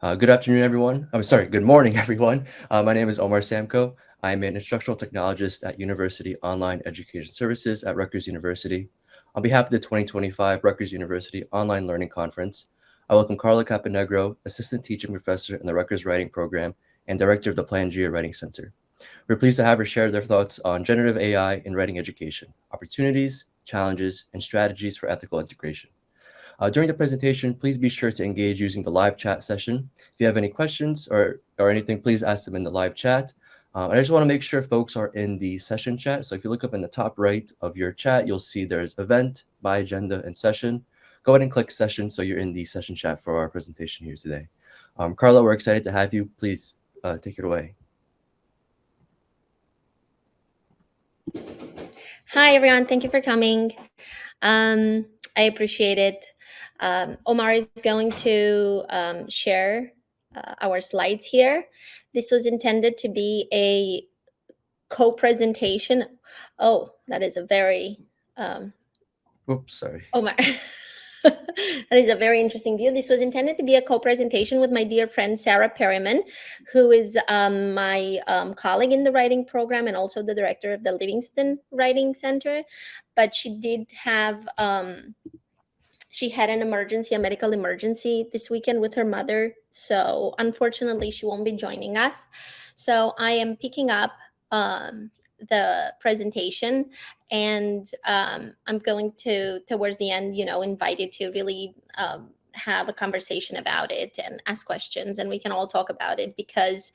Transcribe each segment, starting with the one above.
Good afternoon, everyone. I'm sorry, good morning, everyone. My name is Omar Samko. I'm an instructional technologist at University Online Education Services at Rutgers University. On behalf of the 2025 Rutgers University Online Learning Conference, I welcome Carla Caponegro, Assistant Teaching Professor in the Rutgers Writing Program and Director of the Pangea Writing Center. We're pleased to have her share their thoughts on generative AI in writing education, opportunities, challenges, and strategies for ethical integration. During the presentation, please be sure to engage using the live chat session. If you have any questions or anything, please ask them in the live chat. I just want to make sure folks are in the session chat. So if you look up in the top right of your chat, you'll see there's event, by agenda, and session. Go ahead and click session so you're in the session chat for our presentation here today. Carla, we're excited to have you. Please take it away. Hi, everyone. Thank you for coming. I appreciate it. Omar is going to share our slides here. This was intended to be a co-presentation. Oh, that is a very Oops, sorry. Omar. That is a very interesting view. This was intended to be a co-presentation with my dear friend Sara Perryman, who is my colleague in the writing program and also the director of the Livingston Writing Center. But she did have she had an emergency, a medical emergency this weekend with her mother. So unfortunately, she won't be joining us. So I am picking up the presentation, and I'm going to, towards the end, invite you to really have a conversation about it and ask questions, and we can all talk about it because,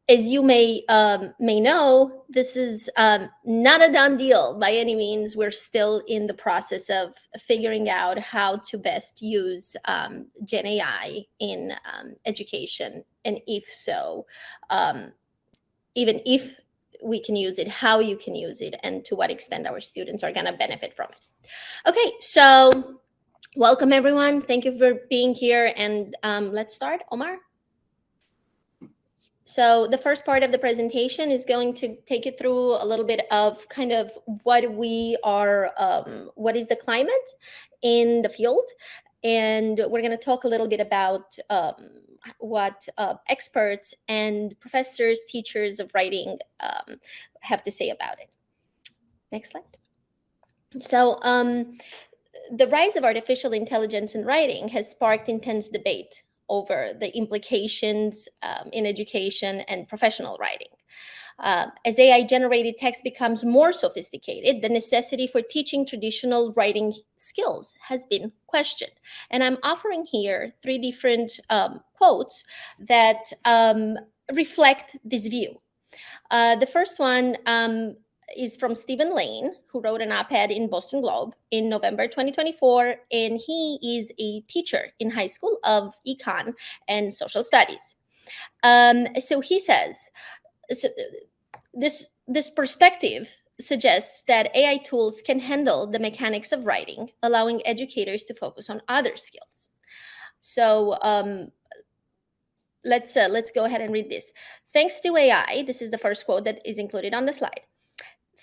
as you may know, this is not a done deal by any means. We're still in the process of figuring out how to best use GenAI in education, and if so, even if we can use it, how you can use it, and to what extent our students are going to benefit from it. Okay, so welcome everyone. Thank you for being here, and let's start. Omar? So the first part of the presentation is going to take you through a little bit of kind of what we are, what is the climate in the field. And we're going to talk a little bit about what experts and professors, teachers of writing have to say about it. Next slide. So the rise of artificial intelligence in writing has sparked intense debate over the implications in education and professional writing. As AI-generated text becomes more sophisticated, the necessity for teaching traditional writing skills has been questioned. And I'm offering here three different quotes that reflect this view. The first one is from Stephen Lane, who wrote an op-ed in Boston Globe in November 2024, and he is a teacher in high school of econ and social studies. So he says, this perspective suggests that AI tools can handle the mechanics of writing, allowing educators to focus on other skills. So let's go ahead and read this. Thanks to AI, this is the first quote that is included on the slide.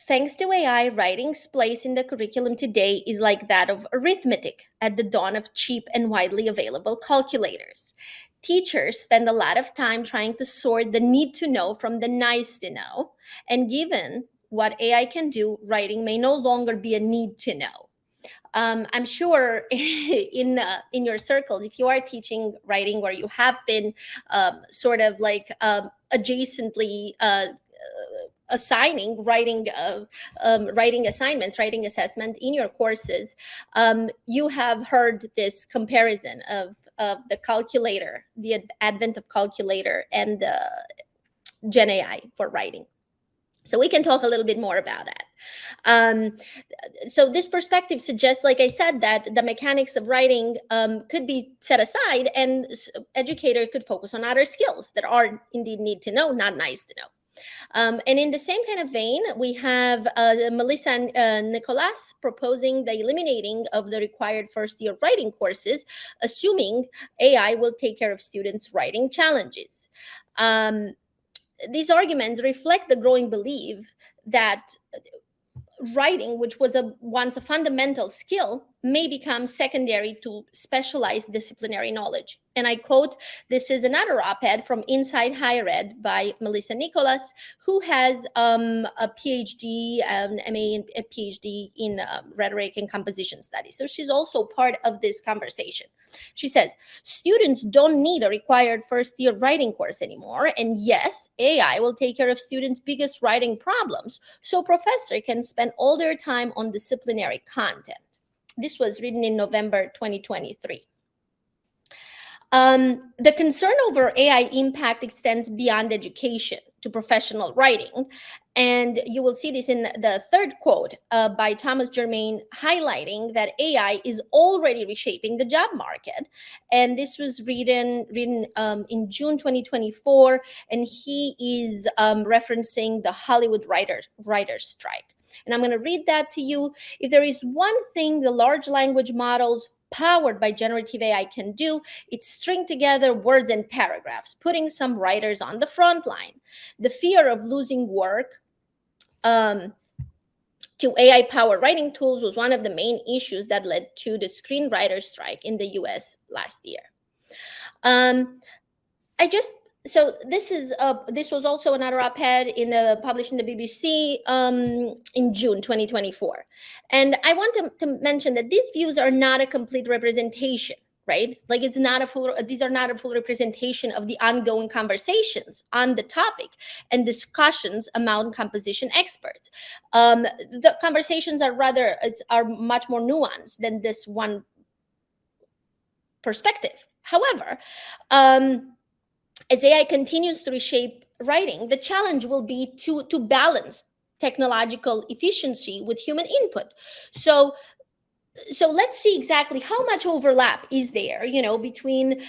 Thanks to AI, writing's place in the curriculum today is like that of arithmetic at the dawn of cheap and widely available calculators. Teachers spend a lot of time trying to sort the need to know from the nice to know, and given what AI can do, writing may no longer be a need to know. I'm sure in your circles, if you are teaching writing or you have been sort of like adjacently assigning writing assignments, writing assessment in your courses, you have heard this comparison of the calculator, the advent of calculator, and GenAI for writing. So we can talk a little bit more about that. So this perspective suggests, like I said, that the mechanics of writing could be set aside, and educator could focus on other skills that are indeed need to know, not nice to know. And in the same kind of vein, we have Melissa Nicolas proposing the eliminating of the required first-year writing courses, assuming AI will take care of students' writing challenges. These arguments reflect the growing belief that writing, which was once a fundamental skill, may become secondary to specialized disciplinary knowledge. And I quote, this is another op-ed from Inside Higher Ed by Melissa Nicholas, who has a PhD, an MA and a PhD in rhetoric and composition studies. So she's also part of this conversation. She says, students don't need a required first-year writing course anymore. And yes, AI will take care of students' biggest writing problems, so professors can spend all their time on disciplinary content. This was written in November 2023. The concern over AI impact extends beyond education to professional writing. And you will see this in the third quote by Thomas Germain, highlighting that AI is already reshaping the job market. And this was written in June 2024, and he is referencing the Hollywood writers strike. And I'm going to read that to you. If there is one thing the large language models powered by generative AI can do, it's string together words and paragraphs, putting some writers on the front line. The fear of losing work to AI-powered writing tools was one of the main issues that led to the screenwriter strike in the US last year. So this was also another op-ed published in the BBC in June 2024, and I want to mention that these views are not a complete representation, right? Like these are not a full representation of the ongoing conversations on the topic and discussions among composition experts. The conversations are much more nuanced than this one perspective. However, as AI continues to reshape writing, the challenge will be to balance technological efficiency with human input. So let's see exactly how much overlap is there, between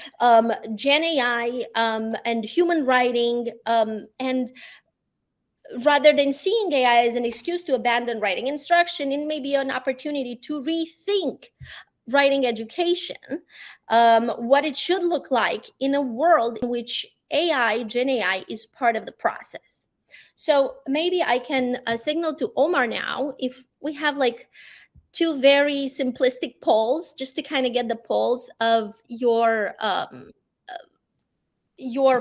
Gen AI and human writing, and rather than seeing AI as an excuse to abandon writing instruction, it may be an opportunity to rethink writing education, what it should look like in a world in which Gen AI is part of the process. So maybe I can signal to Omar now if we have like two very simplistic polls, just to kind of get the polls of your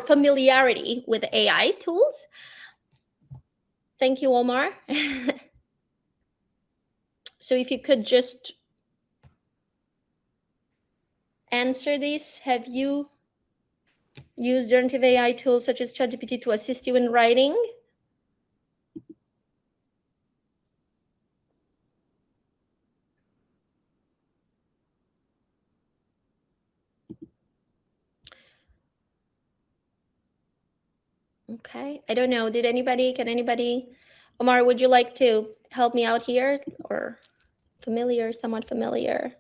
familiarity with AI tools. Thank you, Omar. So if you could just answer this. Have you used generative AI tools such as ChatGPT to assist you in writing? Okay, I don't know. Can anybody, Omar, would you like to help me out here, or somewhat familiar?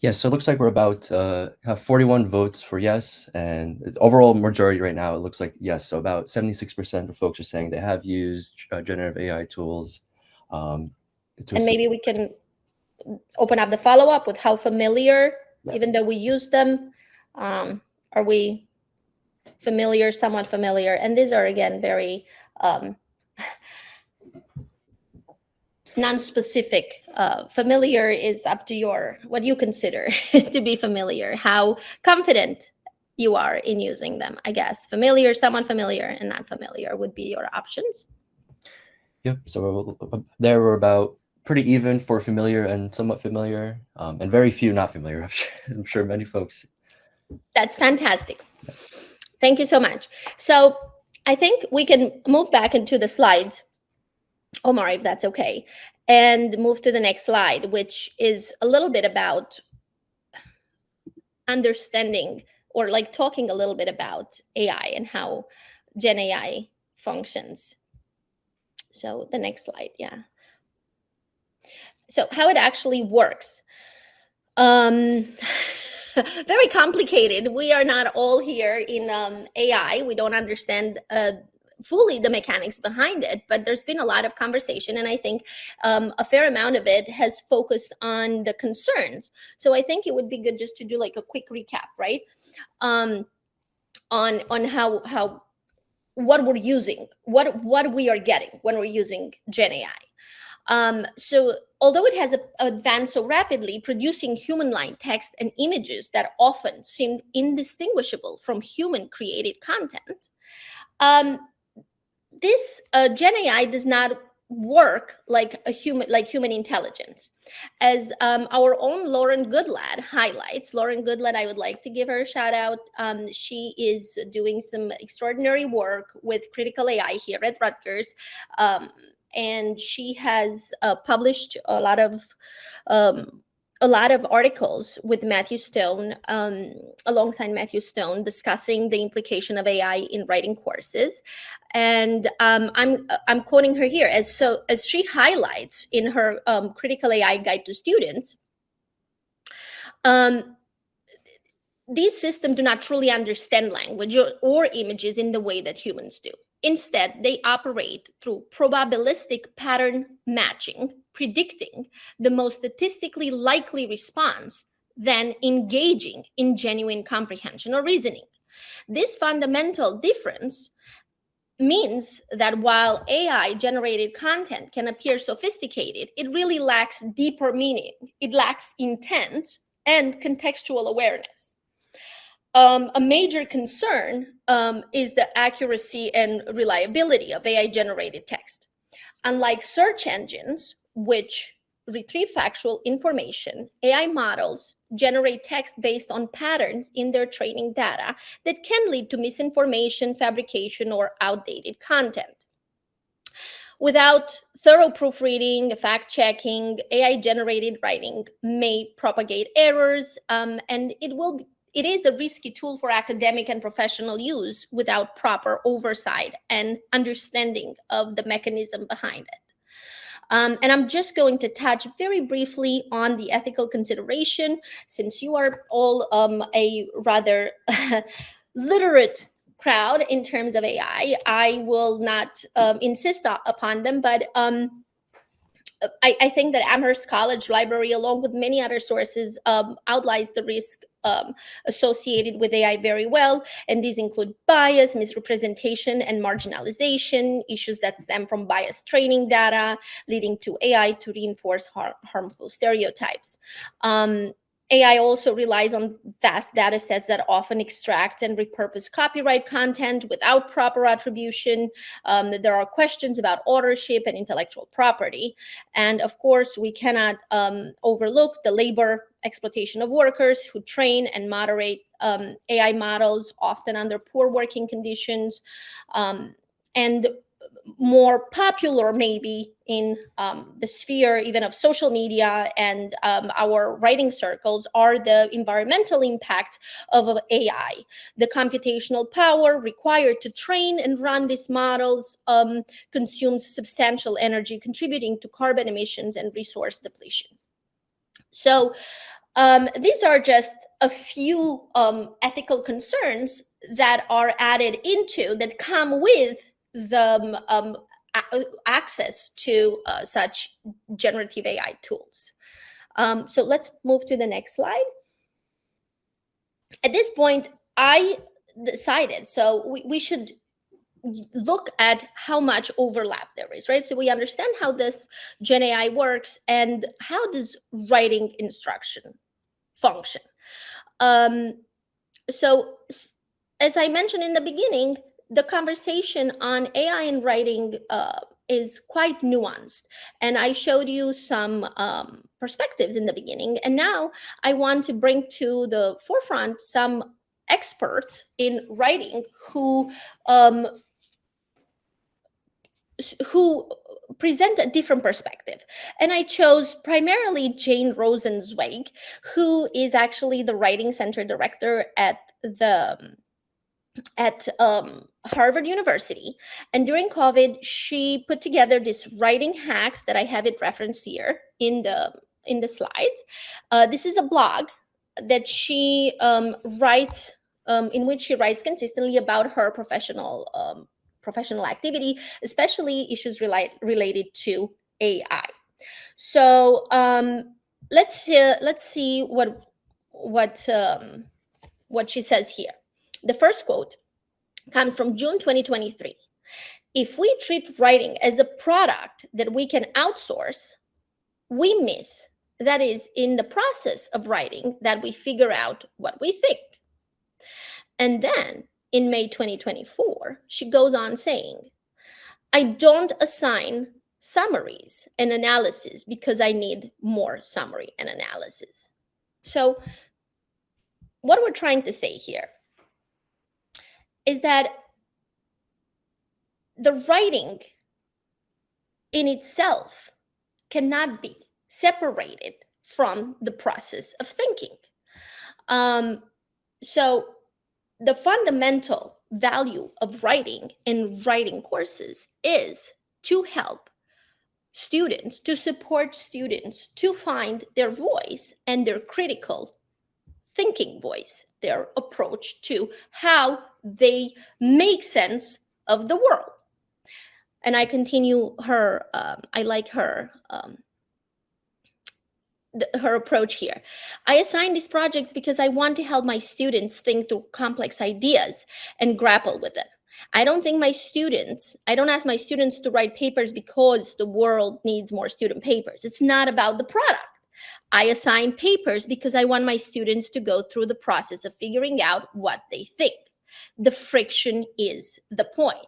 Yes, so it looks like we're about to have 41 votes for yes, and the overall majority right now, it looks like yes. So about 76% of folks are saying they have used generative AI tools. And maybe we can open up the follow-up with how familiar, yes, even though we use them, are we familiar, somewhat familiar? And these are, again, very non-specific. Familiar is up to what you consider to be familiar, how confident you are in using them, I guess. Familiar, somewhat familiar, and not familiar would be your options. Yep, so there we're about pretty even for familiar and somewhat familiar, and very few not familiar. I'm sure many folks. That's fantastic. Thank you so much. So I think we can move back into the slides, Omar, if that's okay, and move to the next slide, which is a little bit about understanding, or like talking a little bit about AI and how Gen AI functions. So the next slide, yeah. So how it actually works. Very complicated. We are not all here in AI. We don't understand fully the mechanics behind it, but there's been a lot of conversation, and I think a fair amount of it has focused on the concerns. So I think it would be good just to do like a quick recap, right? On how what we're using, what we are getting when we're using Gen AI. So although it has advanced so rapidly, producing human-line text and images that often seemed indistinguishable from human-created content, um, this Gen AI does not work like human intelligence, as our own Lauren Goodlad highlights. Lauren Goodlad, I would like to give her a shout out. She is doing some extraordinary work with critical AI here at Rutgers, and she has published um, a lot of articles with Matthew Stone, alongside Matthew Stone, discussing the implication of AI in writing courses. And I'm quoting her here, as she highlights in her critical AI guide to students. Um, these systems do not truly understand language or images in the way that humans do. Instead, they operate through probabilistic pattern matching, predicting the most statistically likely response, than engaging in genuine comprehension or reasoning. This fundamental difference means that while AI generated content can appear sophisticated, it really lacks deeper meaning. It lacks intent and contextual awareness. A major concern is the accuracy and reliability of AI generated text. Unlike search engines, which retrieve factual information, AI models generate text based on patterns in their training data that can lead to misinformation, fabrication, or outdated content. Without thorough proofreading, fact checking, AI generated writing may propagate errors, and it is a risky tool for academic and professional use without proper oversight and understanding of the mechanism behind it. And I'm just going to touch very briefly on the ethical consideration, since you are all a rather literate crowd in terms of AI. I will not insist upon them, but I think that Amherst College Library, along with many other sources, outlines the risk associated with AI very well. And these include bias, misrepresentation, and marginalization, issues that stem from biased training data, leading to AI to reinforce harmful stereotypes. AI also relies on vast data sets that often extract and repurpose copyright content without proper attribution. There are questions about authorship and intellectual property. And of course, we cannot overlook the labor exploitation of workers who train and moderate AI models, often under poor working conditions. And more popular maybe in the sphere even of social media and our writing circles are the environmental impact of AI. The computational power required to train and run these models consumes substantial energy, contributing to carbon emissions and resource depletion. So these are just a few ethical concerns that are added into, that come with the access to such generative AI tools. So let's move to the next slide. At this point, I decided, so we should look at how much overlap there is, right? So we understand how this Gen AI works and how does writing instruction function. So as I mentioned in the beginning, the conversation on AI and writing is quite nuanced. And I showed you some perspectives in the beginning. And now I want to bring to the forefront some experts in writing who present a different perspective. And I chose primarily Jane Rosenzweig, who is actually the Writing Center director at Harvard University. And during COVID, she put together this writing hacks that I have it referenced here in the slides. This is a blog that she writes, in which she writes consistently about her professional activity, especially issues related to AI. So let's see what she says here. The first quote comes from June 2023. If we treat writing as a product that we can outsource, we miss that is in the process of writing that we figure out what we think. And then in May 2024, she goes on saying, I don't assign summaries and analysis because I need more summary and analysis. So, what we're trying to say here is that the writing in itself cannot be separated from the process of thinking. So, the fundamental value of writing in writing courses is to help students, to support students to find their voice and their critical thinking voice, their approach to how they make sense of the world. And I continue her, I like her. Her approach here. I assign these projects because I want to help my students think through complex ideas and grapple with them. I don't ask my students to write papers because the world needs more student papers. It's not about the product. I assign papers because I want my students to go through the process of figuring out what they think. The friction is the point.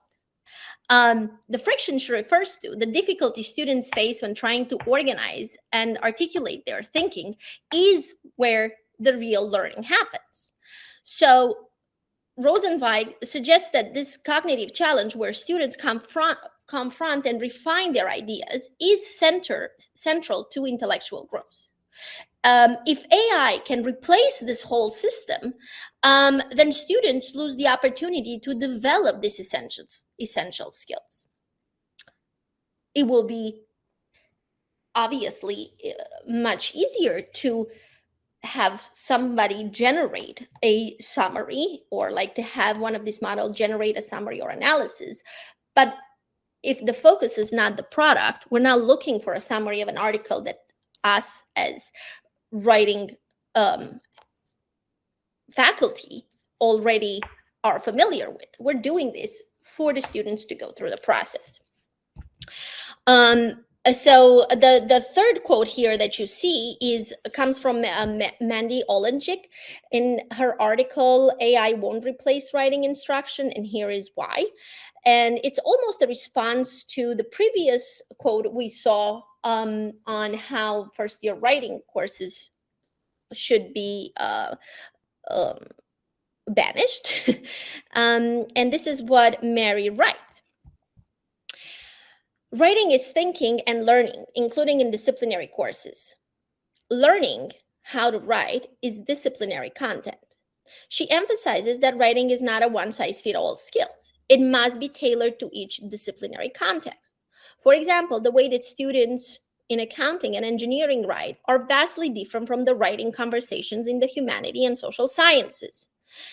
The friction she refers to, the difficulty students face when trying to organize and articulate their thinking, is where the real learning happens. So Rosenzweig suggests that this cognitive challenge where students confront and refine their ideas is central to intellectual growth. If AI can replace this whole system, then students lose the opportunity to develop these essential skills. It will be obviously much easier to have somebody generate a summary, or like to have one of these models generate a summary or analysis. But if the focus is not the product, we're not looking for a summary of an article that us as writing faculty already are familiar with. We're doing this for the students to go through the process. So the third quote here that you see comes from Mandy Olenchik in her article, AI Won't Replace Writing Instruction, and here is why. And it's almost a response to the previous quote we saw on how first-year writing courses should be banished. And this is what Mary writes. Writing is thinking and learning, including in disciplinary courses. Learning how to write is disciplinary content. She emphasizes that writing is not a one-size-fits-all skill. It must be tailored to each disciplinary context. For example, the way that students in accounting and engineering write are vastly different from the writing conversations in the humanity and social sciences.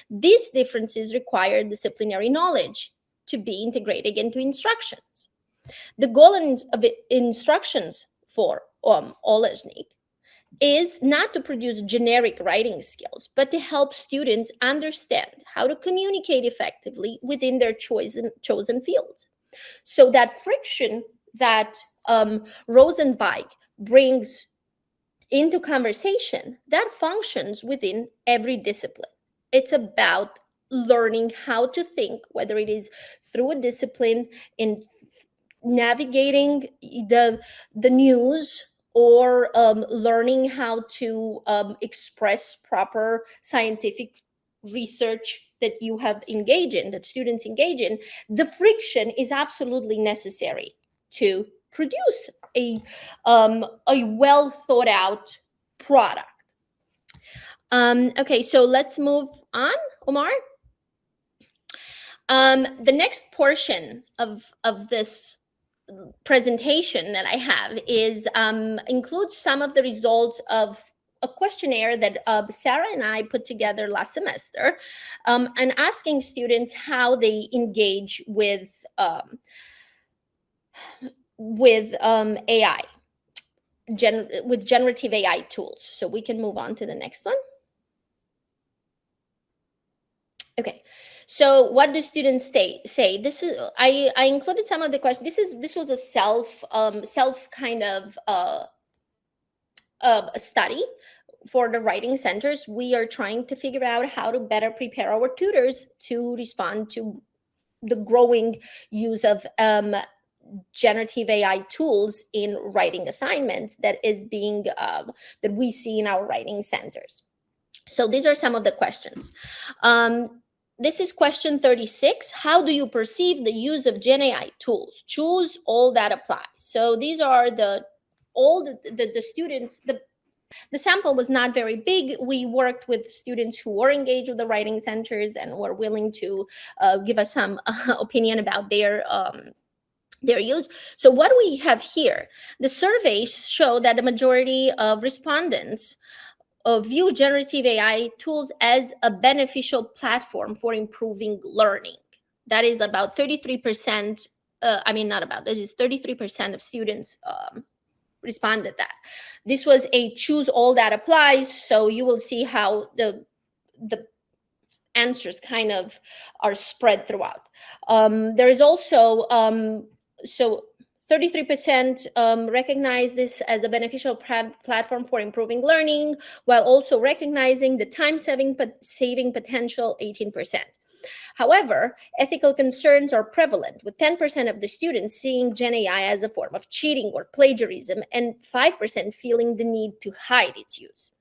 These differences require disciplinary knowledge to be integrated into instructions. The goal of instructions for Olesnik is not to produce generic writing skills, but to help students understand how to communicate effectively within their chosen fields. So that friction that Rosenzweig brings into conversation, that functions within every discipline. It's about learning how to think, whether it is through a discipline, in navigating the news, or learning how to express proper scientific research that you have engaged in, that students engage in. The friction is absolutely necessary to produce a well thought out product. Okay, so let's move on, Omar. The next portion of this presentation that I have is includes some of the results of a questionnaire that Sara and I put together last semester, and asking students how they engage with AI, with generative AI tools. So we can move on to the next one. Okay, So what do students say? This is, I included some of the questions. This was a self kind of a study for the writing centers. We are trying to figure out how to better prepare our tutors to respond to the growing use of generative AI tools in writing assignments that is being that we see in our writing centers. So these are some of the questions. This is question 36. How do you perceive the use of GenAI tools? Choose all that apply. So these are all the students. The sample was not very big. We worked with students who were engaged with the writing centers and were willing to give us some opinion about their use. So what we have here, the surveys show that the majority of respondents view generative AI tools as a beneficial platform for improving learning. That is about 33%. I mean, not about, that is 33% of students responded that. This was a choose all that applies. So you will see how the answers kind of are spread throughout. There is also, so 33% recognize this as a beneficial platform for improving learning, while also recognizing the time-saving potential, 18%. However, ethical concerns are prevalent, with 10% of the students seeing GenAI as a form of cheating or plagiarism, and 5% feeling the need to hide its use.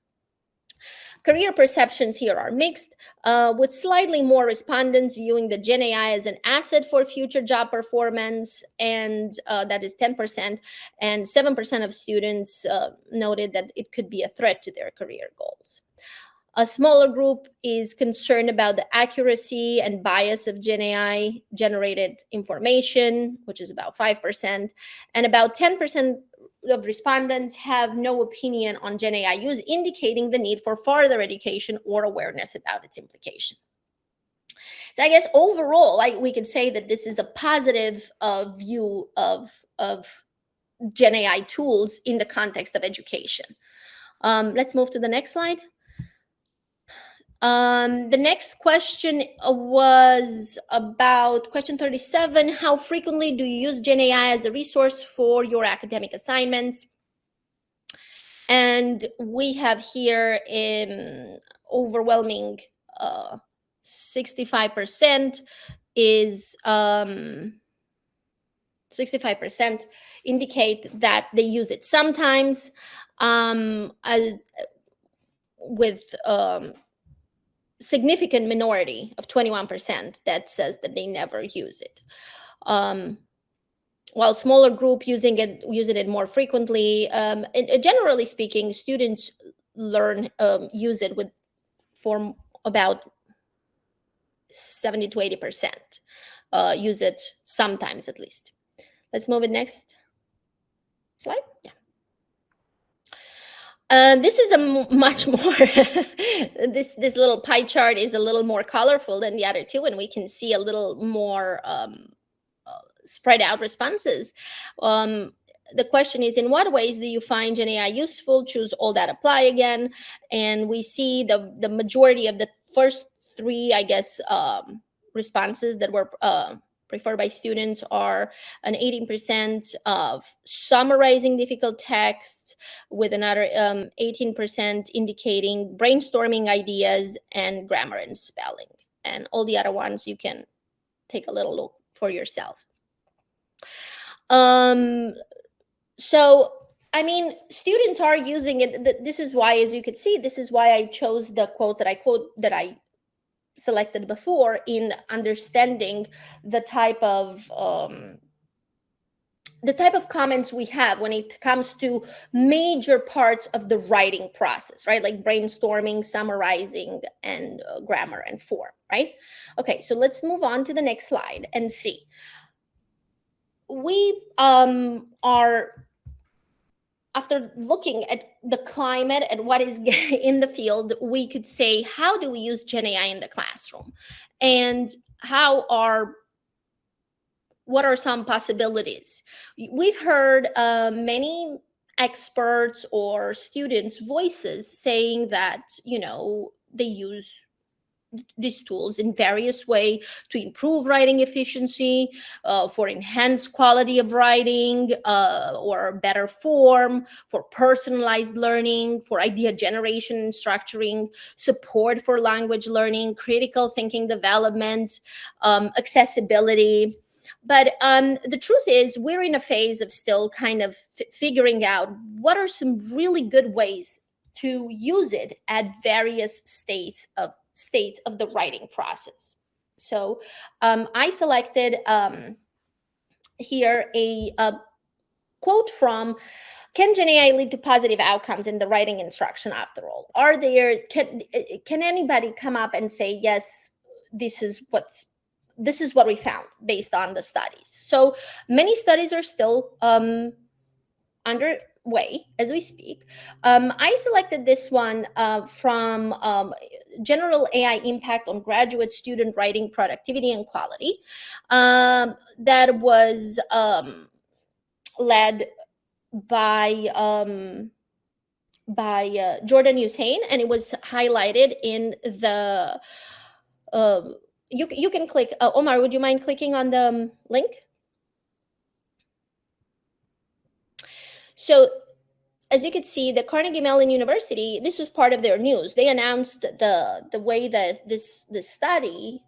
Career perceptions here are mixed, with slightly more respondents viewing the GenAI as an asset for future job performance, and that is 10%, and 7% of students noted that it could be a threat to their career goals. A smaller group is concerned about the accuracy and bias of GenAI generated information, which is about 5%, and about 10% of respondents have no opinion on GenAI use, indicating the need for further education or awareness about its implication. So I guess overall, we could say that this is a positive view of GenAI tools in the context of education. Let's move to the next slide. The next question was about question 37. How frequently do you use GenAI as a resource for your academic assignments? And we have here overwhelming 65% is 65% indicate that they use it sometimes, as with significant minority of 21% that says that they never use it. While smaller group using it more frequently. Generally speaking, students use it for about 70 to 80%. Use it sometimes at least. Let's move it next slide. Yeah. This is a much more this little pie chart is a little more colorful than the other two, and we can see a little more spread out responses. The question is, in what ways do you find GenAI useful? Choose all that apply again, and we see the majority of the first three, I guess, responses that were preferred by students are an 18% of summarizing difficult texts, with another 18% indicating brainstorming ideas and grammar and spelling. And all the other ones you can take a little look for yourself. So, I mean, students are using it. This is why, as you could see, this is why I chose the quote that I selected before, in understanding the type of comments we have when it comes to major parts of the writing process, right? Like brainstorming, summarizing, and grammar and form, right? Okay, so let's move on to the next slide and see. We are, after looking at the climate and what is in the field, we could say, how do we use GenAI in the classroom? And what are some possibilities? We've heard many experts or students' voices saying that, they use these tools in various ways to improve writing efficiency, for enhanced quality of writing, or better form, for personalized learning, for idea generation and structuring, support for language learning, critical thinking development, accessibility. But the truth is, we're in a phase of still kind of figuring out what are some really good ways to use it at various states of the writing process. So I selected here a quote from, can GenAI lead to positive outcomes in the writing instruction after all? Are there, can anybody come up and say, yes, this is what we found based on the studies? So many studies are still underway as we speak. I selected this one from General AI Impact on Graduate Student Writing Productivity and Quality, that was led by Jordan Hussein, and it was highlighted in the. You can click. Omar, would you mind clicking on the link? So as you could see, the Carnegie Mellon University, this was part of their news. They announced the way that this study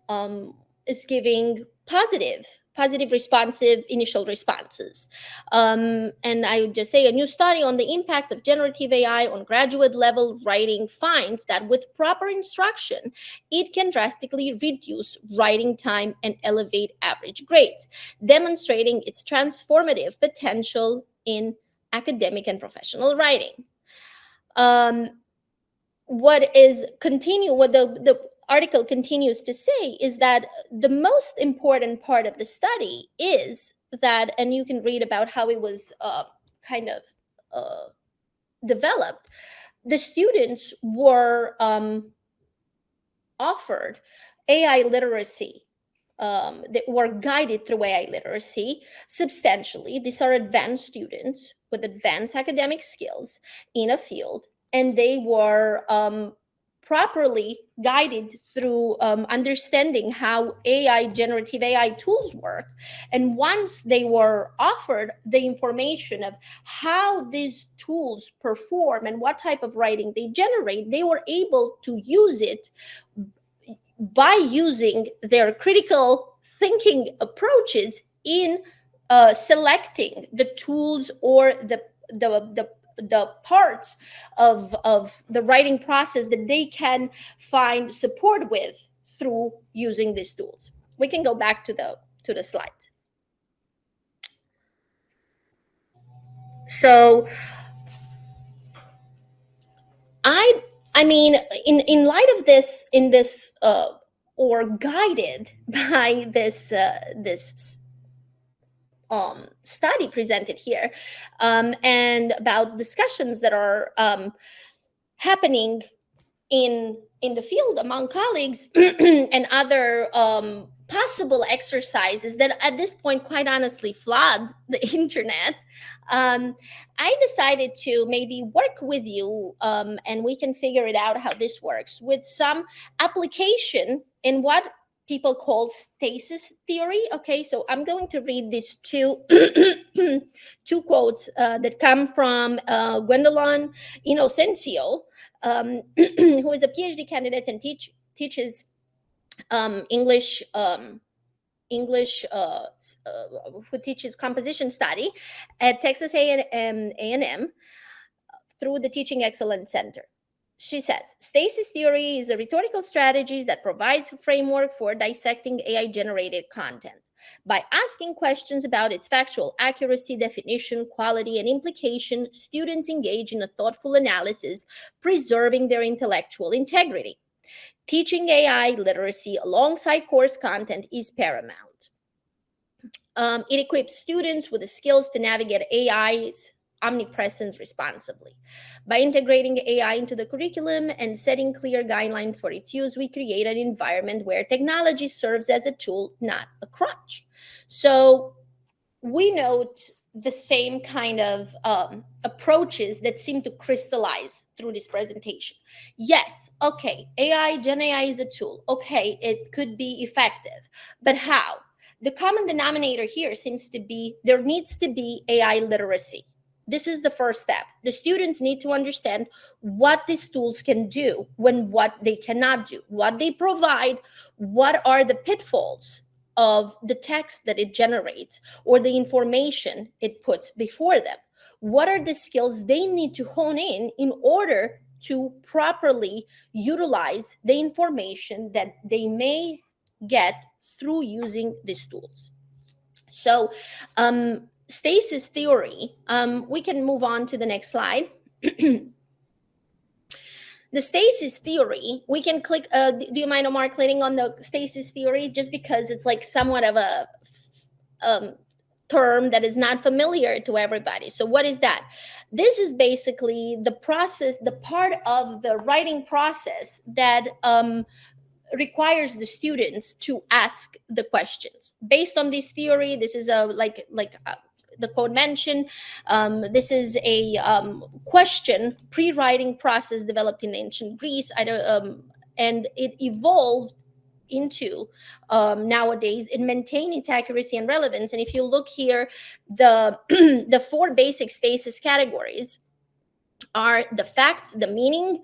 is giving positive responsive initial responses. And I would just say, a new study on the impact of generative AI on graduate level writing finds that with proper instruction, it can drastically reduce writing time and elevate average grades, demonstrating its transformative potential in academic and professional writing. What the article continues to say is that the most important part of the study is that, and you can read about how it was kind of developed. The students were offered AI literacy. That were guided through AI literacy substantially. These are advanced students with advanced academic skills in a field, and they were properly guided through understanding how generative AI tools work. And once they were offered the information of how these tools perform and what type of writing they generate, they were able to use it by using their critical thinking approaches in selecting the tools or the parts of the writing process that they can find support with through using these tools. We can go back to the slide. So I mean, in light of this, or guided by this study presented here, and about discussions that are happening in the field among colleagues and other possible exercises that at this point quite honestly flood the internet, I decided to maybe work with you, and we can figure it out how this works with some application in what people call stasis theory. Okay, so I'm going to read these two two quotes that come from Gwendolyn Inocencio, who is a PhD candidate and teaches English, who teaches composition study at Texas A&M through the Teaching Excellence Center. She says, stasis theory is a rhetorical strategy that provides a framework for dissecting AI-generated content. By asking questions about its factual accuracy, definition, quality, and implication, students engage in a thoughtful analysis, preserving their intellectual integrity. Teaching AI literacy alongside course content is paramount. It equips students with the skills to navigate AI's omnipresence responsibly. By integrating AI into the curriculum and setting clear guidelines for its use, we create an environment where technology serves as a tool, not a crutch. So we note the same kind of approaches that seem to crystallize through this presentation. Yes, okay, Gen AI is a tool. Okay, it could be effective, but how? The common denominator here seems to be there needs to be AI literacy. This is the first step. The students need to understand what these tools can do when what they cannot do, what they provide, what are the pitfalls of the text that it generates or the information it puts before them. What are the skills they need to hone in order to properly utilize the information that they may get through using these tools? So, stasis theory, we can move on to the next slide. The stasis theory, we can click, do you mind, Omar, clicking on the stasis theory, just because it's like somewhat of a term that is not familiar to everybody. So what is that? This is basically the process, the part of the writing process that requires the students to ask the questions based on this theory. This is a the quote mentioned, this is a question pre-writing process developed in ancient Greece. And it evolved into nowadays in maintaining its accuracy and relevance. And if you look here, the the four basic stasis categories are the facts, the meaning,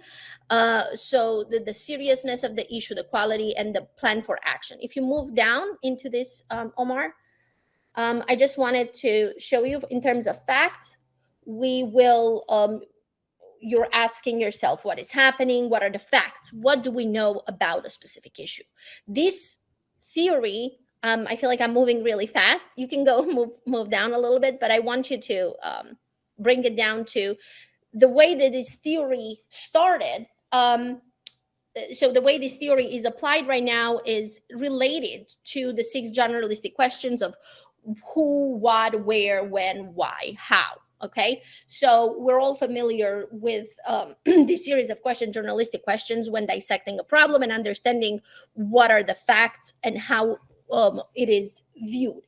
so the seriousness of the issue, the quality, and the plan for action. If you move down into this, Omar, I just wanted to show you in terms of facts. We will, you're asking yourself what is happening, what are the facts, what do we know about a specific issue. This theory, I feel like I'm moving really fast. You can go move down a little bit, but I want you to bring it down to the way that this theory started. So the way this theory is applied right now is related to the 6 generalistic questions of who, what, where, when, why, how. Okay, so we're all familiar with this series of journalistic questions when dissecting a problem and understanding what are the facts and how it is viewed.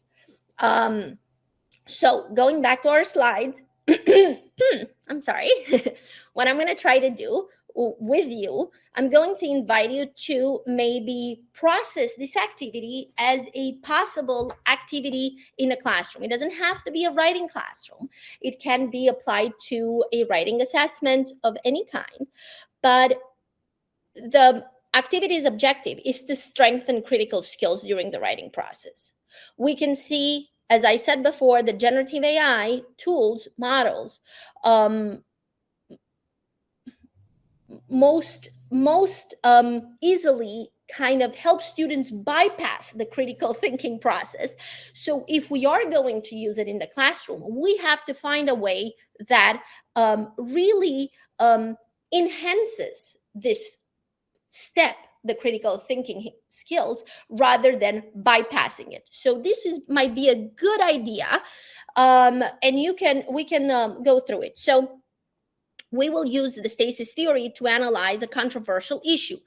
So going back to our slides, I'm sorry. What I'm going to try to do with you, I'm going to invite you to maybe process this activity as a possible activity in a classroom. It doesn't have to be a writing classroom. It can be applied to a writing assessment of any kind. But the activity's objective is to strengthen critical skills during the writing process. We can see, as I said before, the generative AI tools, models, most easily kind of help students bypass the critical thinking process. So if we are going to use it in the classroom, we have to find a way that really enhances this step, the critical thinking skills, rather than bypassing it. So this might be a good idea, and we can go through it. So we will use the stasis theory to analyze a controversial issue,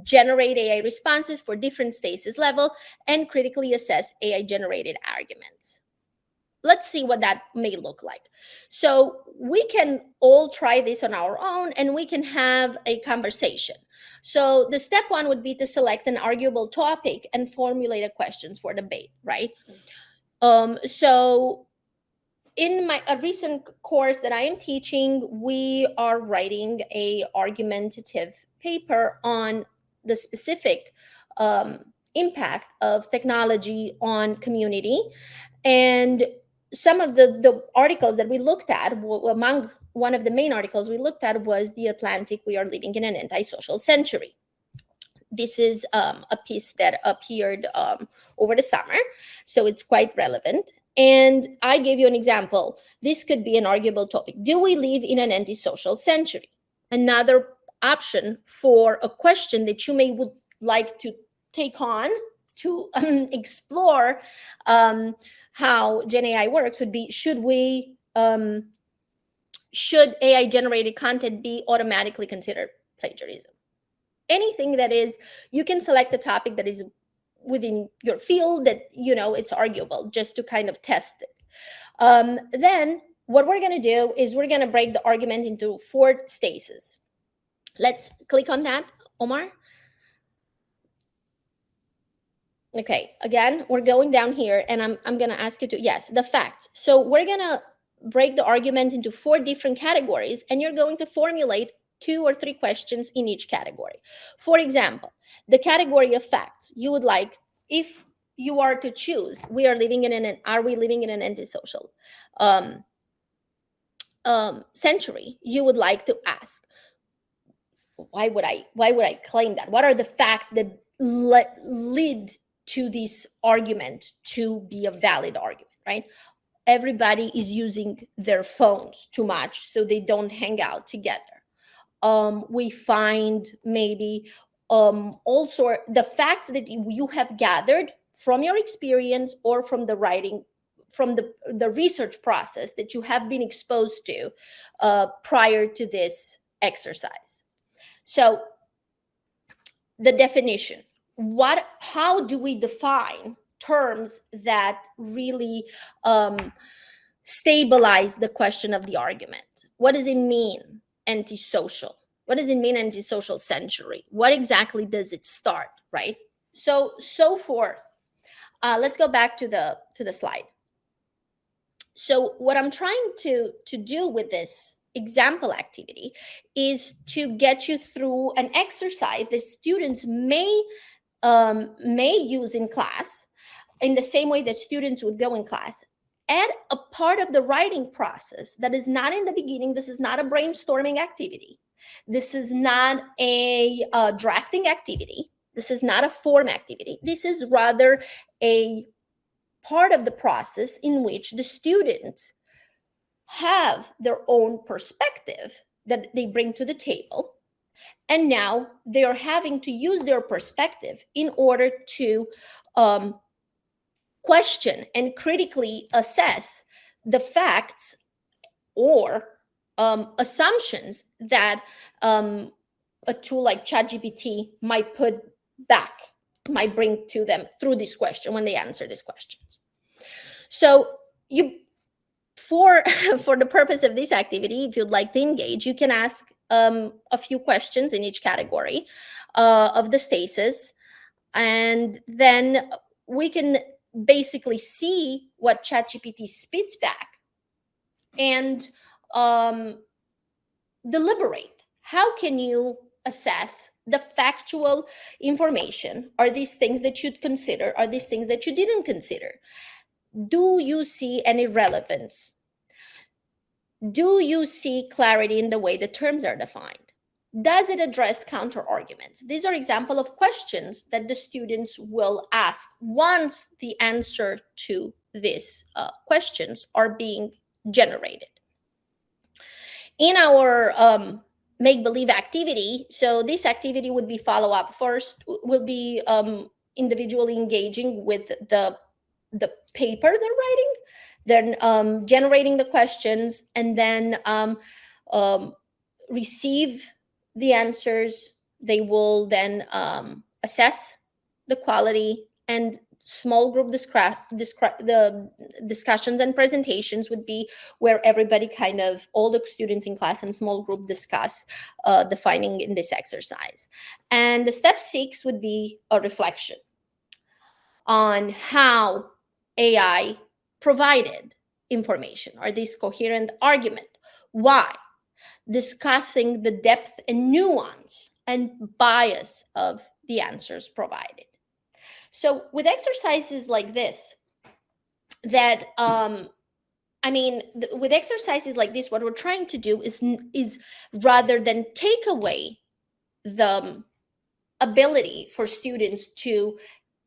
generate AI responses for different stasis level, and critically assess AI generated arguments. Let's see what that may look like. So we can all try this on our own and we can have a conversation. So the step one would be to select an arguable topic and formulate a questions for debate, right? So in a recent course that I am teaching, we are writing a argumentative paper on the specific impact of technology on community. And some of the articles that we looked at, among one of the main articles we looked at was The Atlantic, We Are Living in an Antisocial Century. This is a piece that appeared over the summer, so it's quite relevant. And I gave you an example. This could be an arguable topic. Do we live in an antisocial century? Another option for a question that you would like to take on to explore how GenAI works would be, should AI generated content be automatically considered plagiarism? Anything that is, you can select a topic that is within your field that it's arguable, just to kind of test it. Then what we're going to do is we're going to break the argument into 4 stages. Let's click on that, Omar. Okay, again, we're going down here, and I'm going to ask you to, yes, the fact. So we're going to break the argument into 4 different categories, and you're going to formulate 2 or 3 questions in each category. For example, the category of facts, you would like, if you are to choose, are we living in an antisocial century? You would like to ask, why would I claim that? What are the facts that lead to this argument to be a valid argument, right? Everybody is using their phones too much, so they don't hang out together. We find maybe also the facts that you have gathered from your experience or from the writing, from the research process that you have been exposed to prior to this exercise. So the definition, how do we define terms that really stabilize the question of the argument? What does it mean, antisocial? What does it mean, antisocial century? What exactly does it start, right? So forth. Let's go back to the slide. So what I'm trying to do with this example activity is to get you through an exercise that students may use in class in the same way that students would go in class, at a part of the writing process that is not in the beginning. This is not a brainstorming activity. This is not a drafting activity. This is not a form activity. This is rather a part of the process in which the students have their own perspective that they bring to the table. And now they are having to use their perspective in order to question and critically assess the facts or assumptions that a tool like ChatGPT might bring to them through this question when they answer these questions. So for the purpose of this activity, if you'd like to engage, you can ask a few questions in each category of the stasis, and then we can basically see what ChatGPT spits back and deliberate. How can you assess the factual information? Are these things that you'd consider? Are these things that you didn't consider? Do you see any relevance? Do you see clarity in the way the terms are defined? Does it address counter arguments? These are examples of questions that the students will ask once the answer to these questions are being generated. In our make-believe activity, so this activity would be follow-up. First, will be individually engaging with the paper they're writing, then generating the questions, and then receive the answers. They will then assess the quality, and small group the discussions and presentations would be where everybody all the students in class and small group discuss the finding in this exercise. And the step 6 would be a reflection on how AI provided information. Are these coherent argument? Why? Discussing the depth and nuance and bias of the answers provided. So with exercises like this, that with exercises like this, what we're trying to do is rather than take away the ability for students to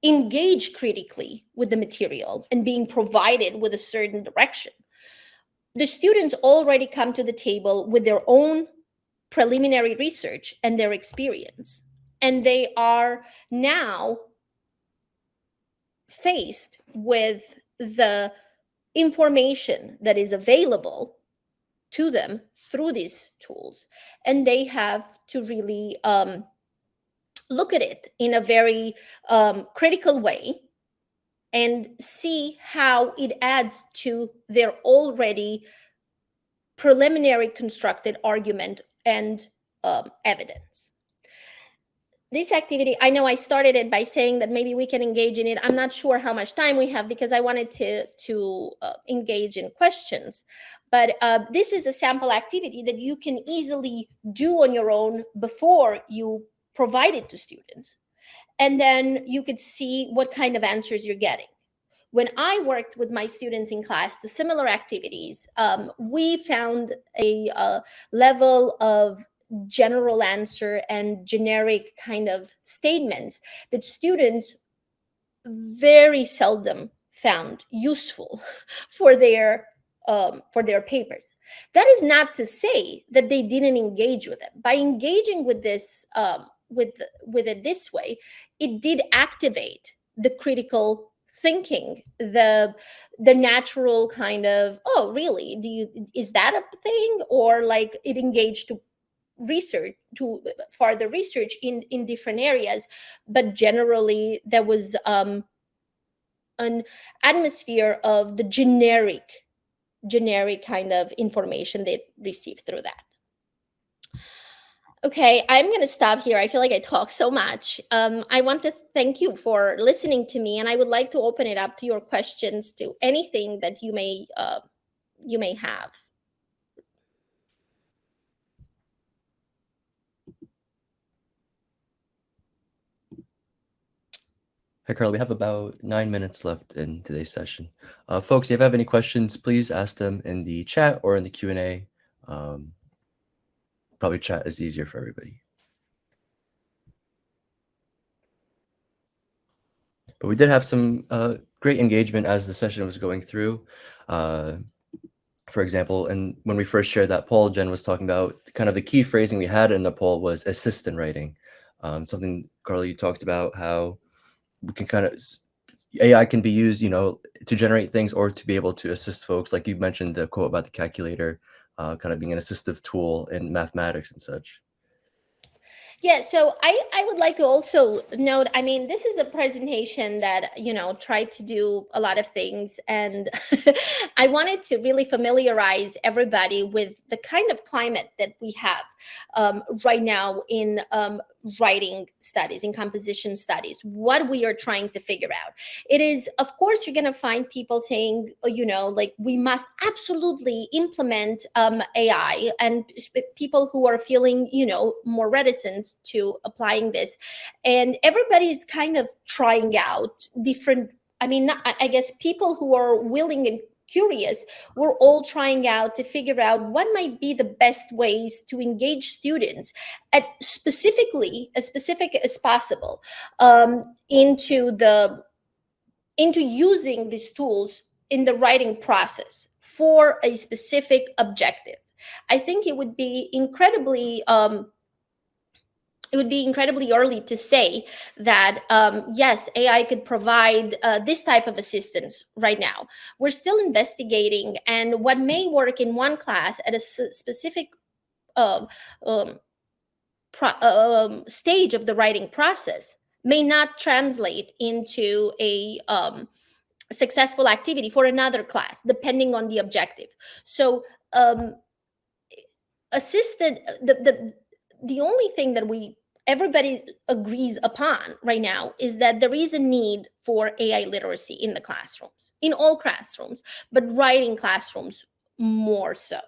engage critically with the material and being provided with a certain direction, the students already come to the table with their own preliminary research and their experience, and they are now faced with the information that is available to them through these tools, and they have to really look at it in a very critical way and see how it adds to their already preliminary constructed argument and evidence. This activity, I know I started it by saying that maybe we can engage in it. I'm not sure how much time we have because I wanted to engage in questions. But this is a sample activity that you can easily do on your own before you provide it to students. And then you could see what kind of answers you're getting. When I worked with my students in class to similar activities, we found a level of general answer and generic kind of statements that students very seldom found useful for their papers. That is not to say that they didn't engage with it. By engaging with this with it this way, it did activate the critical thinking, the natural kind of, oh really, is that a thing, or like it engaged to research, to further research in different areas. But generally there was an atmosphere of the generic kind of information they received through that. Okay, I'm going to stop here. I feel like I talk so much. I want to thank you for listening to me, and I would like to open it up to your questions, to anything that you may have. Hi, Carla. We have about 9 minutes left in today's session. Folks, if you have any questions, please ask them in the chat or in the Q&A. Probably chat is easier for everybody. But we did have some great engagement as the session was going through. For example, and when we first shared that poll, Jen was talking about kind of the key phrasing we had in the poll was assistant writing. Something, Carla, you talked about how we can kind of, AI can be used, to generate things or to be able to assist folks. Like you mentioned the quote about the calculator, kind of being an assistive tool in mathematics and such. Yeah, so I would like to also note, I mean, this is a presentation that, tried to do a lot of things. And I wanted to really familiarize everybody with the kind of climate that we have right now in writing studies, in composition studies, what we are trying to figure out. It is, of course, you're going to find people saying, like we must absolutely implement AI, and people who are feeling, more reticent to applying this. And everybody's kind of trying out different, I guess people who are willing and curious, we're all trying out to figure out what might be the best ways to engage students at specifically as specific as possible into using these tools in the writing process for a specific objective. I think it would be incredibly early to say that yes, AI could provide this type of assistance right now. We're still investigating, and what may work in one class at a specific um, um, stage of the writing process may not translate into a successful activity for another class, depending on the objective. So assisted the only thing that everybody agrees upon right now is that there is a need for AI literacy in the classrooms, in all classrooms, but writing classrooms more so.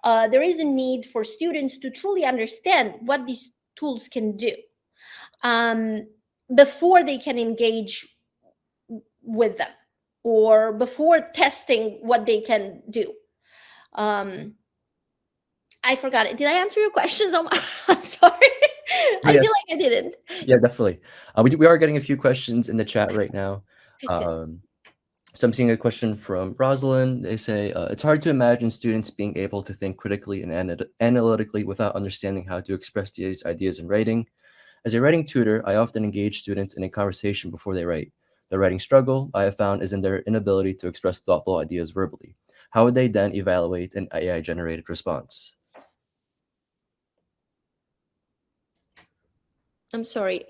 There is a need for students to truly understand what these tools can do before they can engage with them, or before testing what they can do. I forgot it. Did I answer your questions? I'm sorry. I Yes. feel like I didn't. Yeah, definitely. We are getting a few questions in the chat right now. Good. So I'm seeing a question from Rosalind. They say, it's hard to imagine students being able to think critically and analytically without understanding how to express these ideas in writing. As a writing tutor, I often engage students in a conversation before they write. The writing struggle I have found is in their inability to express thoughtful ideas verbally. How would they then evaluate an AI-generated response? I'm sorry.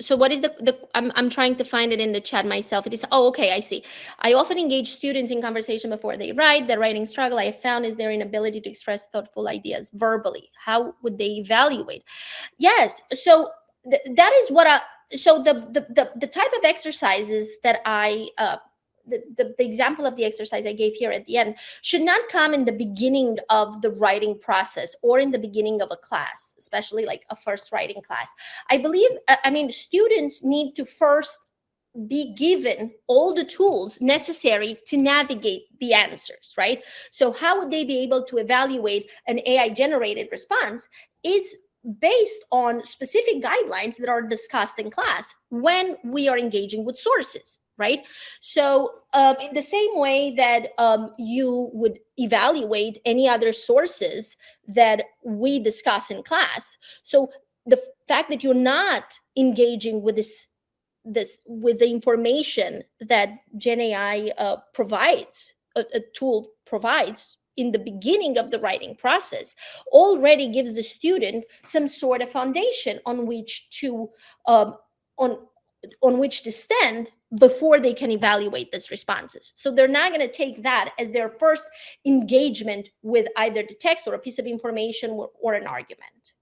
So what is the I'm trying to find it in the chat myself. It is, oh, okay, I see. I often engage students in conversation before they write. The writing struggle I have found is their inability to express thoughtful ideas verbally. How would they evaluate? Yes. So that is what I. So the type of exercises that I the example of the exercise I gave here at the end should not come in the beginning of the writing process or in the beginning of a class, especially like a first writing class. I believe, I mean, students need to first be given all the tools necessary to navigate the answers, right? So how would they be able to evaluate an AI generated response? Is based on specific guidelines that are discussed in class when we are engaging with sources, right? So in the same way that you would evaluate any other sources that we discuss in class. So the fact that you're not engaging with this with the information that GenAI provides, a tool provides in the beginning of the writing process, already gives the student some sort of foundation on which to on which to stand before they can evaluate these responses. So they're not going to take that as their first engagement with either the text or a piece of information or an argument.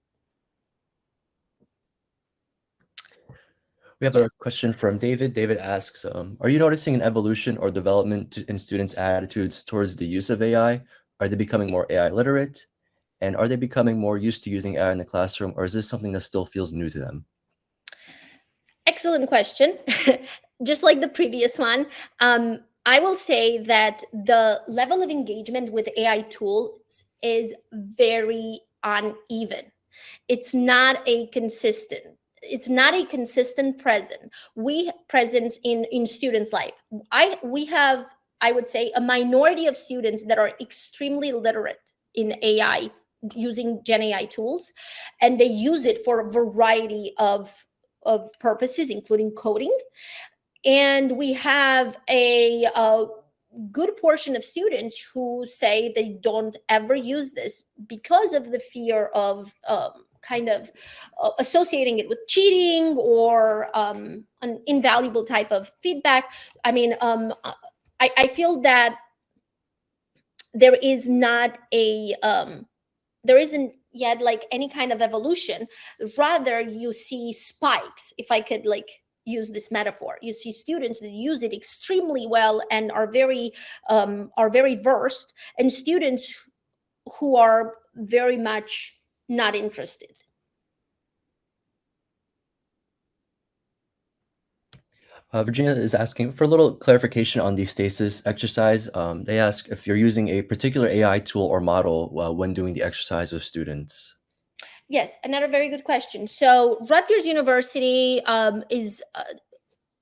We have a question from David. David asks, are you noticing an evolution or development in students' attitudes towards the use of AI? Are they becoming more AI literate? And are they becoming more used to using AI in the classroom, or is this something that still feels new to them? Excellent question. Just like the previous one, I will say that the level of engagement with AI tools is very uneven. It's not a consistent. It's not a consistent presence in students' life. We have, I would say, a minority of students that are extremely literate in AI, using Gen AI tools, and they use it for a variety of purposes, including coding. And we have a good portion of students who say they don't ever use this because of the fear of kind of associating it with cheating or an invaluable type of feedback. I mean, I feel that there is not a there isn't yet like any kind of evolution. Rather, you see spikes, if I could like use this metaphor. You see students that use it extremely well and are very versed, and students who are very much not interested. Virginia is asking for a little clarification on the stasis exercise. They ask if you're using a particular AI tool or model when doing the exercise with students. Yes, another very good question. So Rutgers University is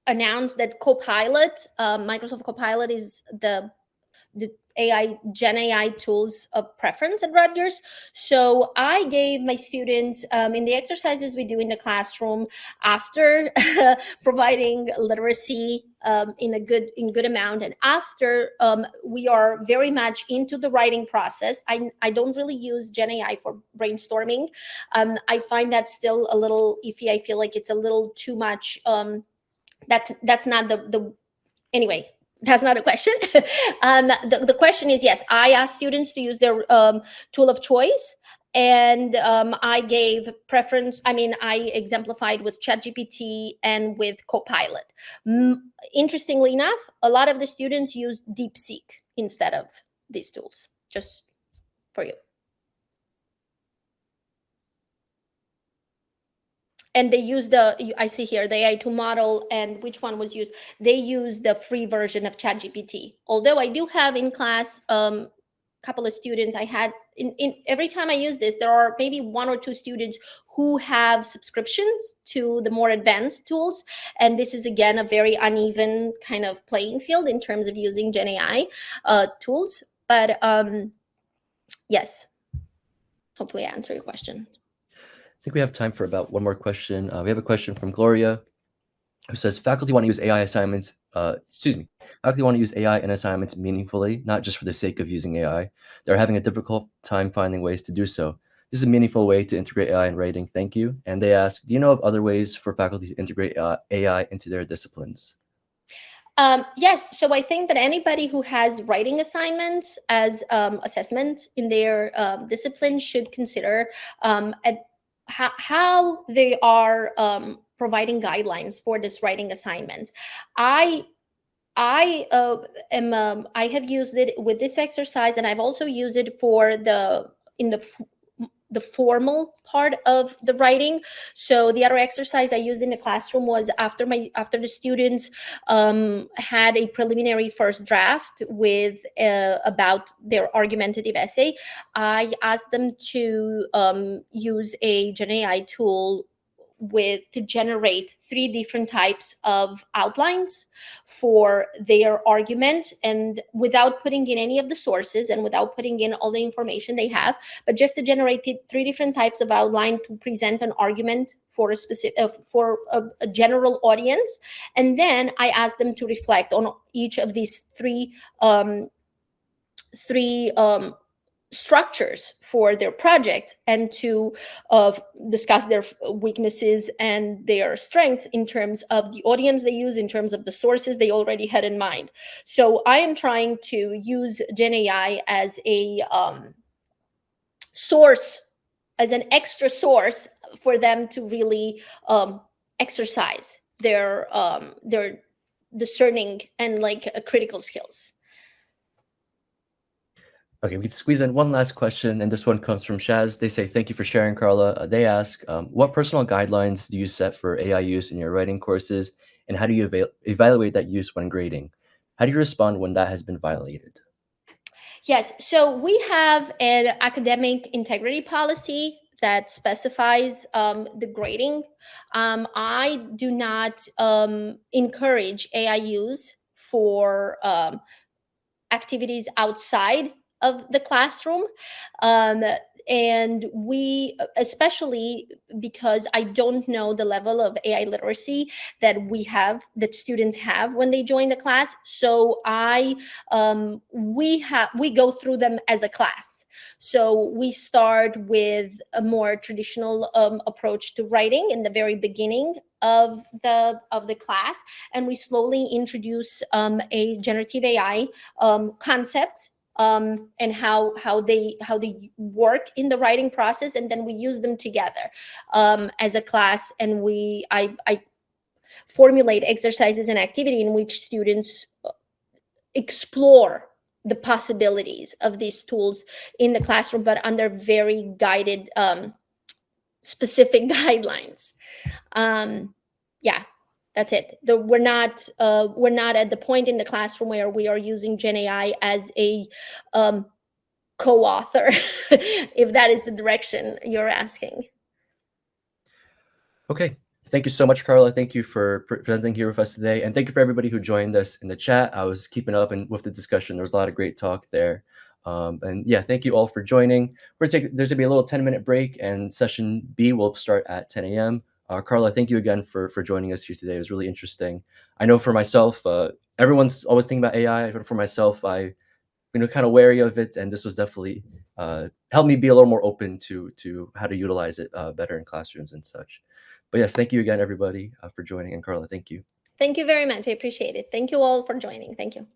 announced that Copilot, Microsoft Copilot, is the AI Gen AI tools of preference at Rutgers. So I gave my students in the exercises we do in the classroom, after providing literacy in good amount, and after we are very much into the writing process. I don't really use Gen AI for brainstorming. I find that still a little iffy. I feel like it's a little too much. That's not the anyway, that's not a question. The question is, yes, I asked students to use their tool of choice, and I gave preference. I mean, I exemplified with ChatGPT and with Copilot. Interestingly enough, a lot of the students used DeepSeek instead of these tools, just for you. And they use I see here the AI2 model, and which one was used? They use the free version of ChatGPT. Although I do have in class couple of students I had in every time I use this, there are maybe one or two students who have subscriptions to the more advanced tools, and this is again a very uneven kind of playing field in terms of using Gen AI tools. But yes, hopefully I answer your question. I think we have time for about one more question. We have a question from Gloria, who says, faculty want to use AI assignments, faculty want to use AI in assignments meaningfully, not just for the sake of using AI. They're having a difficult time finding ways to do so. This is a meaningful way to integrate AI in writing. Thank you. And they ask, do you know of other ways for faculty to integrate AI into their disciplines? Yes, so I think that anybody who has writing assignments as assessments in their discipline should consider how they are providing guidelines for this writing assignments. I I have used it with this exercise, and I've also used it for the formal part of the writing. So the other exercise I used in the classroom was after the students had a preliminary first draft with about their argumentative essay. I asked them to use a GenAI tool with to generate three different types of outlines for their argument, and without putting in any of the sources and without putting in all the information they have, but just to generate three different types of outline to present an argument for a specific for a general audience. And then I asked them to reflect on each of these three structures for their project, and to discuss their weaknesses and their strengths in terms of the audience they use, in terms of the sources they already had in mind. So I am trying to use GenAI as a source, as an extra source for them to really exercise their discerning and like critical skills. Okay, we can squeeze in one last question, and this one comes from Shaz. They say, thank you for sharing, Carla. They ask, what personal guidelines do you set for AI use in your writing courses, and how do you evaluate that use when grading? How do you respond when that has been violated? Yes, so we have an academic integrity policy that specifies the grading. I do not encourage AI use for activities outside of the classroom. Um, and we, especially because I don't know the level of AI literacy that students have when they join the class. So we go through them as a class. So we start with a more traditional approach to writing in the very beginning of the class, and we slowly introduce a generative AI concepts, and how they work in the writing process, and then we use them together as a class, and I formulate exercises and activity in which students explore the possibilities of these tools in the classroom, but under very guided specific guidelines. Yeah, that's it. We're not at the point in the classroom where we are using GenAI as a co-author, if that is the direction you're asking. Okay. Thank you so much, Carla. Thank you for presenting here with us today. And thank you for everybody who joined us in the chat. I was keeping up and with the discussion. There was a lot of great talk there. And yeah, thank you all for joining. There's going to be a little 10-minute break, and session B will start at 10 a.m. Carla, thank you again for joining us here today. It was really interesting. I know for myself, everyone's always thinking about AI. But for myself, I kind of wary of it, and this was definitely helped me be a little more open to how to utilize it better in classrooms and such. But yes, thank you again, everybody, for joining. And Carla, thank you. Thank you very much. I appreciate it. Thank you all for joining. Thank you.